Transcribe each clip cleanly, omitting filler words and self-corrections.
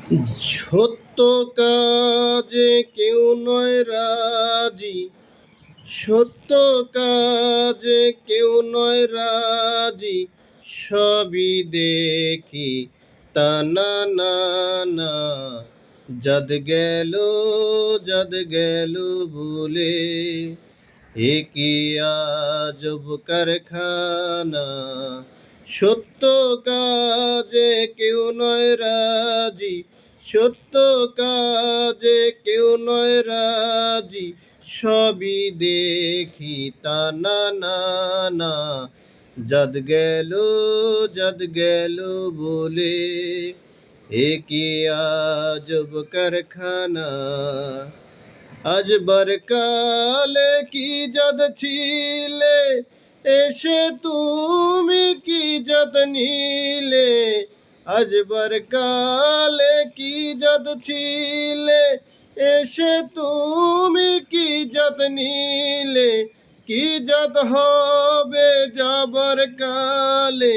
সত্য কাজে কেউ নয় রাজি, সত্য কাজে কেউ নয় রাজি, সবই দেখি তা না না না। যাদ গেল ভুলে, এ কি আজব কারখানা। সত্য কাজে কেউ নয় রাজি, সত্য কাজে কেউ নয় রাজি, সবই দেখি তা না না না। যাদ গেল বলে, এ কি আজব কারখানা। আজবার কালে কি জাত ছিলে, এসে তুমি কি জাত নিলে। আজবার কালে কি জাত ছিলে, এসে তুমি কি জাত নিলে। কি জাত হবে যাবার কালে,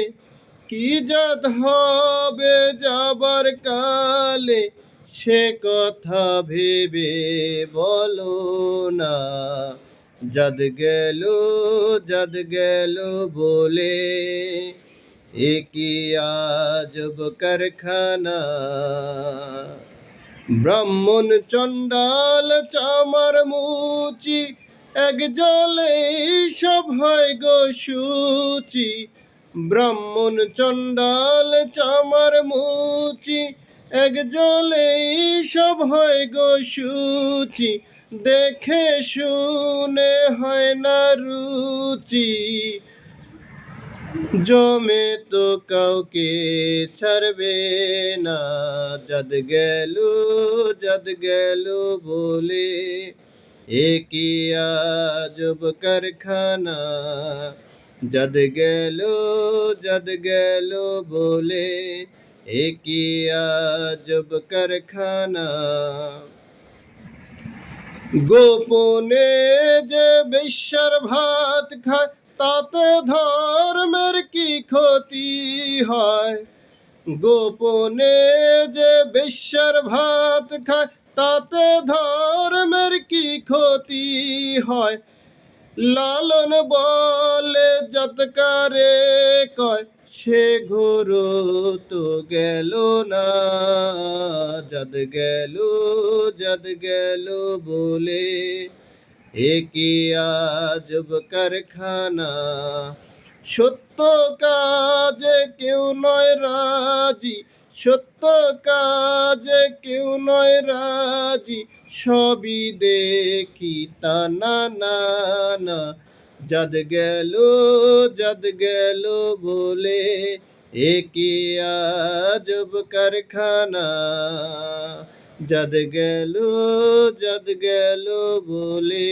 কি জাত হবে যাবার কালে, সে কথা ভেবে বলো না। যাদ গেল বলে, এ কি আজব কারখানা। ব্রাহ্মণ চণ্ডাল চামার মুচি, এক জলে সব হয় গো শুচি। ব্রাহ্মণ চণ্ডাল চামার মুচি, এক জলে সব হয় গো শুচি। দেখে শুনে হয় না রুচি, জমে তো কাউকে ছাড়বে না। যাদ গেল বলে, এ কি আজব কারখানা। যাদ গেল বলে, এ কি আজব কারখানা। গোপনে যে বেশ্যার ভাত খায়, তাতে ধর্মের কি ক্ষতি হয়। গোপনে যে বেশ্যার ভাত খায়, তাতে ধর্মের কি ক্ষতি হয়। লালন বলে যৎকারে কয়, সে ঘোরও তো গেল না। যাদ গেল বলে, এ কি আজব কারখানা। সত্য কাজে কেউ নয় রাজি, সত্য কাজে কেউ নয় রাজি, সবই দেখি তা না না না। যাদ গেল বলে, এ কি আজব কারখানা। যাদ গেল বলে।